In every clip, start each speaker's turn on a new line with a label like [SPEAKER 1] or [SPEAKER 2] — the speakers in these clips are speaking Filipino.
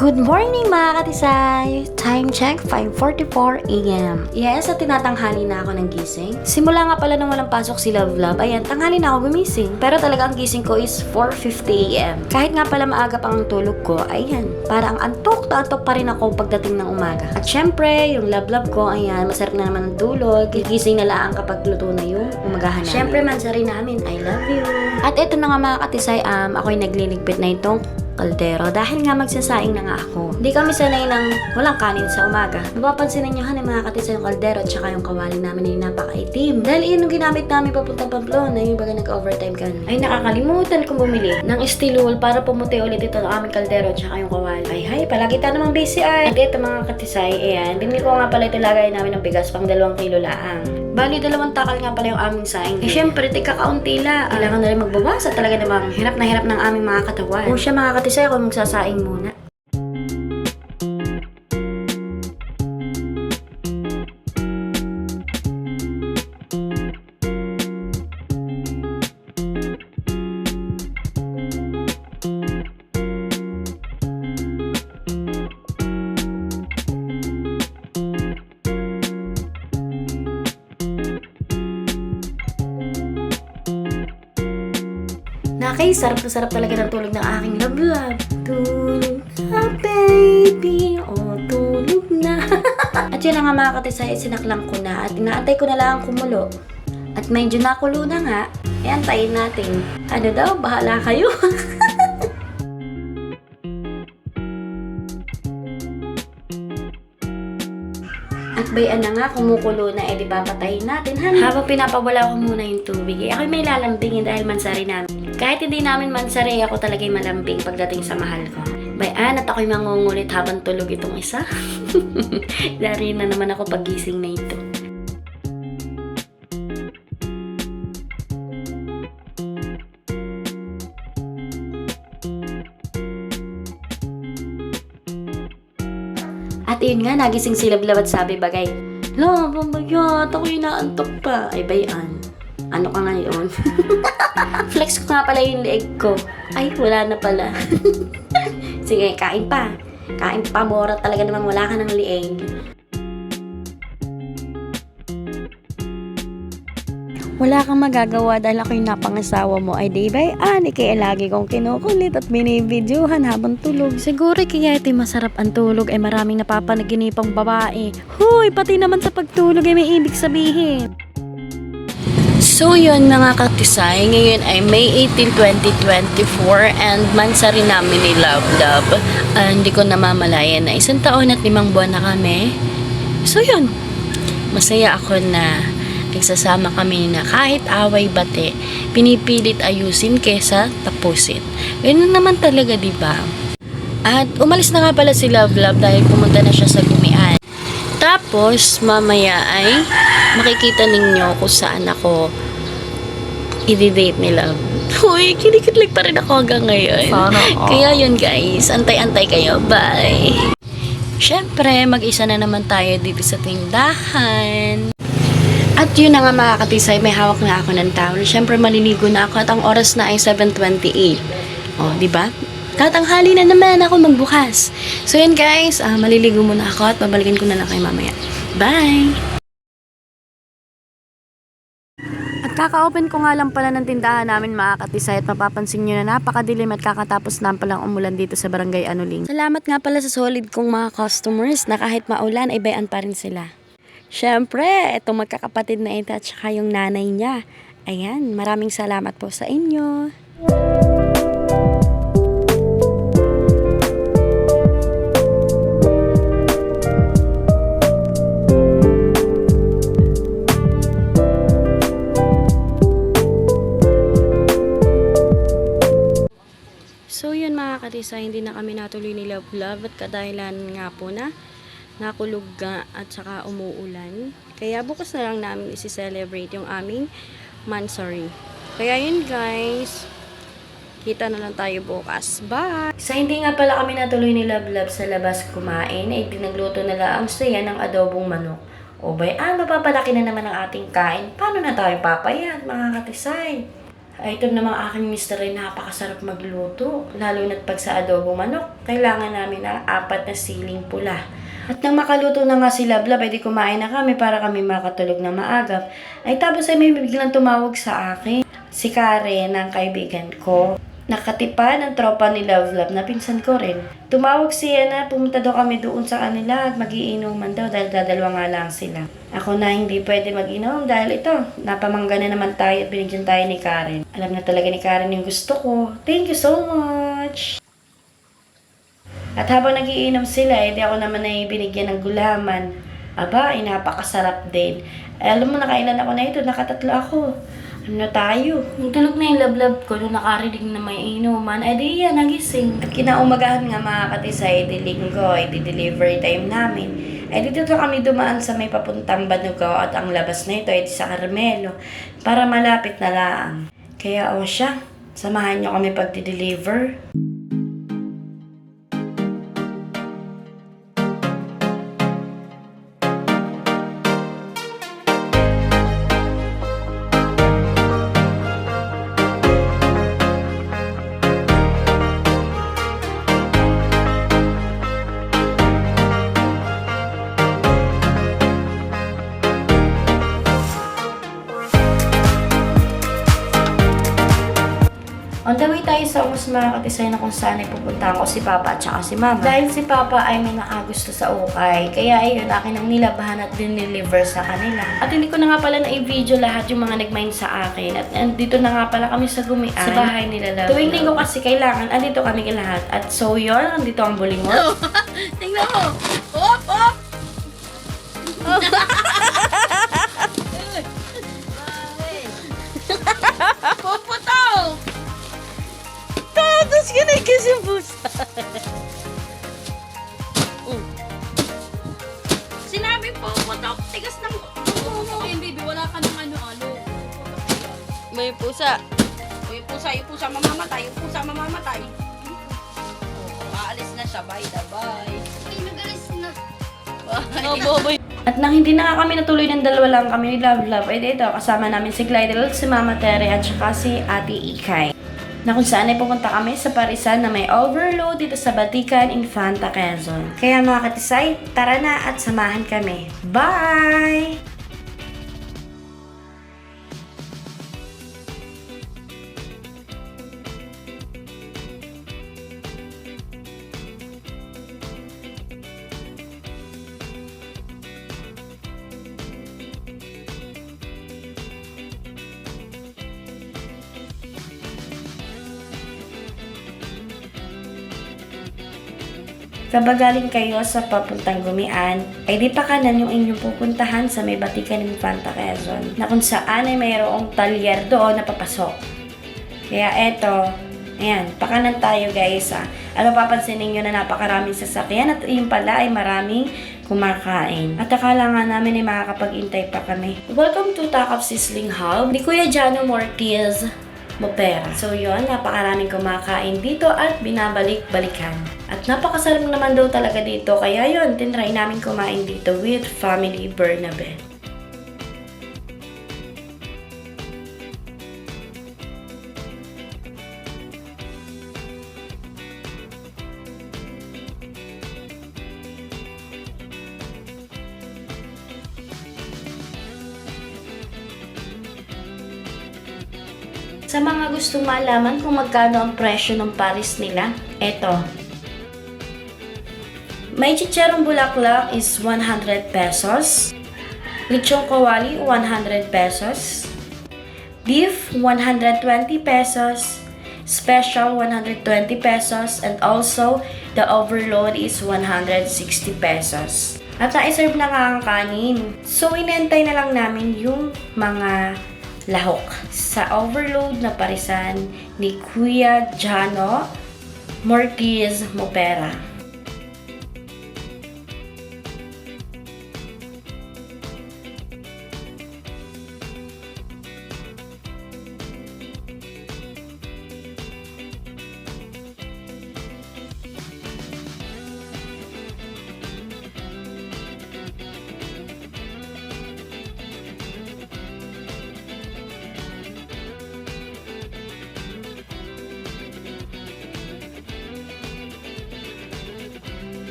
[SPEAKER 1] Good morning mga katisay! Time check, 5:44 a.m. Yes, at tinatanghali na ako ng gising. Simula nga pala nang walang pasok si Love Love, ayan, tanghali na ako gumising. Pero talaga ang gising ko is 4:50 a.m. Kahit nga pala maaga pang ang tulog ko, ayan, parang antok na antok pa rin ako pagdating ng umaga. At syempre, yung Love Love ko, ayan, masarap na naman ang tulog. Gigising na lang kapag luto na yung umagahan namin. Syempre, mansari namin, I love you. At ito na nga mga katisay, ako'y nagliligpit na itong kaldero dahil nga magsasaing na nga ako. Hindi kami sanay ng walang kanin sa umaga. Mapapansin ninyo mga katisay yung kaldero at saka yung kawali namin ay napakaitim. Dahil yun yung ginamit namin papuntang Pamplona, yung baga nag-overtime kami. Ay nakakalimutan kong bumili ng steel wool para pumuti ulit ito ng aming kaldero at saka yung kawali. Ay, palagi tayo namang busy ay. At ito mga katisay, ayan, binili ko nga pala ito lagay namin ng bigas pang 2 kilo laang. Bali, 2 takal nga pala yung aming saing. Eh, syempre, tika-kaunti la. Kailangan na rin magbabasa. Talaga namang hirap na hirap ng aming mga katawan. Kung siya mga katisay, ako magsasaing muna. Nakay, sarap na sarap talaga ng tulog ng aking Love Love. Tulog na, baby. Oh, tulog na. At yun na nga mga katisay, sinaklang ko na at inaantay ko na lang kumulo. At medyo nakulo na nga, antayin natin. Ano daw, bahala kayo. At bayan na nga, kumukulo na, di papatayin natin, honey. Habang pinapawala ko muna yung tubig, ako'y may lalambingin dahil mansari namin. Kahit hindi namin mansari, ako talaga yung malambing pagdating sa mahal ko. Bayan, at ako'y mangungulit habang tulog itong isa. Dari na naman ako pagising na ito. At yun nga, nagising si Love Love at sabi bagay, Love, mamayat, ako'y naantok pa. Ay, bayan. Ano ka ngayon? Flex ko nga pala yung leeg ko. Ay, wala na pala. Sige, kain pa. Kain pa, Bora. Talaga namang wala ka ng leeg. Wala kang magagawa dahil ako yung napangasawa mo. Ay, di ba? Kaya lagi kong kinukulit at binibidyohan habang tulog. Siguro kaya ito masarap ang tulog ay maraming napapanaginipang babae. Huy, pati naman sa pagtulog ay may ibig sabihin. So yun mga katisay, ngayon ay May 18, 2024 and mansari namin ni Love Love. Hindi ko namamalayan na 1 taon at 5 buwan na kami. So yun, masaya ako na nagsasama kami na kahit away bate, pinipilit ayusin kesa tapusin. Ganun naman talaga, diba? At umalis na nga pala si Love Love dahil pumunta na siya sa gumian. Tapos mamaya ay makikita ninyo kung saan ako i-date ni Love. Uy, kinikitlik pa rin ako hanggang ngayon. Kaya yun guys, antay-antay kayo. Bye! Syempre, mag-isa na naman tayo dito sa tindahan. At yun na nga mga katisay, may hawak na ako ng towel. Syempre, maliligo na ako at ang oras na ay 7:28. O, diba? Tatanghali na naman ako magbukas. So yun guys, maliligo muna ako at babalikin ko na lang kayo mamaya. Bye! At kaka-open ko nga lang pala ng tindahan namin mga katisay at mapapansin nyo na napakadilim at kakatapos na palang umulan dito sa Barangay Anuling. Salamat nga pala sa solid kong mga customers na kahit maulan ay bayan pa rin sila. Syempre, itong magkakapatid na ito at saka yung nanay niya. Ayan, maraming salamat po sa inyo. So yun mga katisay, hindi na kami natuloy ni Love Love at kadahilan nga po na nakulog nga at saka umuulan. Kaya bukas na lang namin isi-celebrate yung aming mansari. Kaya yun guys, kita na lang tayo bukas. Bye! Sa hindi nga pala kami natuloy ni Love Love sa labas kumain, ay pinagluto na lang saya ng adobong manok. O bay, mapapalaki na naman ang ating kain. Paano na tayo papayat mga katisay? Ay, ito namang aking mister ay napakasarap magluto. Lalo na't pag sa adobo manok, kailangan namin ng 4 na siling pula. At nang makaluto na nga si Lablab, ay di kumain na kami para kami makatulog na maagap. Ay tapos ay may biglang tumawag sa akin. Si Karen, ang kaibigan ko. Nakatipa ng tropa ni Lablab na pinsan ko rin. Tumawag siya na pumunta daw kami doon sa kanila at magiinuman daw dahil dadalawa nga lang sila. Ako na hindi pwede mag-inom dahil ito, napamangga na naman tayo at binigyan tayo ni Karen. Alam na talaga ni Karen yung gusto ko. Thank you so much! At habang nagiinom sila, hindi ako naman ay binigyan ng gulaman. Aba, ay napakasarap din. Ay, alam mo, nakailan ako na ito, nakatatlo ako. Ano na tayo? Nung tulog na yung Lablab ko, nung nakarinig na may inuman, ay di yan, nagising. At kinaumagahan nga mga katisay, di linggo, ay di delivery time namin. Ay dito kami dumaan sa may papuntang Banugaw at ang labas na ito ay di sa Carmelo para malapit na lang. Kaya o siya, samahan nyo kami pag-deliver. On the way tayo sa mas mga katisay na kung saan ay pupuntahan ko si Papa at saka si Mama. Dahil si Papa ay may nakagusto sa ukay, kaya ayun, akin ang nilabahan at dineliver sa kanila. At hindi ko na nga pala na-i-video lahat yung mga nag-mind sa akin. At dito na nga pala kami sa Gumian, sa bahay nila Love. Tuwing linggo kasi kailangan, andito kami lahat. At so yun, andito ang bulingot.
[SPEAKER 2] Tingnan mo! Op! Op! Puputo!
[SPEAKER 1] Tapos kinigis yung pusa.
[SPEAKER 2] Sinabi puputo, tigas ng puputo. Ayun, baby, wala ka ng ano-ano.
[SPEAKER 1] May pusa.
[SPEAKER 2] Yung pusa mamamatay, yung pusa mamamatay. Aalis na siya, bye da bye. Ay, nag-alis na. Bye.
[SPEAKER 1] At nang hindi na nga kami natuloy ng dalawa lang kami ni Love, ay dito kasama namin si Glidel, si Mama Tere at saka si Ate Ikay. Na kung saan ay pupunta kami sa Parisan na may overload dito sa Batikan, Infanta, Quezon. Kaya mga katisay, tara na at samahan kami. Bye! Kapag galing kayo sa papuntang Gumian, ay di pa kanan yung inyong pupuntahan sa may Batikan ng Infanta, Quezon, na kung saan ay mayroong talyer doon na papasok. Kaya eto, ayan, pakanan tayo guys. Ano papansinin nyo na napakaraming sasakyan at yung pala ay maraming kumakain. At akala nga namin ay makakapag-intay pa kami. Welcome to Takap Sizzling Hub ni Kuya Jano Mortiz Mopera. So yun, napakaraming kumakain dito at binabalik-balikan. At napakasarap naman daw talaga dito, kaya yun, tinry namin kumain dito with Family Bernabe. Sa mga gustong malaman kung magkano ang presyo ng Paris nila, eto. May chicharong bulaklak is 100 pesos. Lechong kawali, 100 pesos. Beef, 120 pesos. Special, 120 pesos. And also, the overload is 160 pesos. At na-serve na nga ang kanin. So, inentay na lang namin yung mga lahok sa overload na parisan ni Kuya Jano Mortiz Mopera.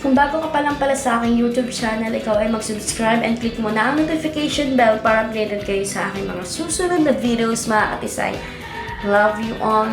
[SPEAKER 1] Kung bago ka pa lang pala sa aking YouTube channel, ikaw ay mag-subscribe and click mo na ang notification bell para updated kayo sa aking mga susunod na videos, mga katisay. Love you all.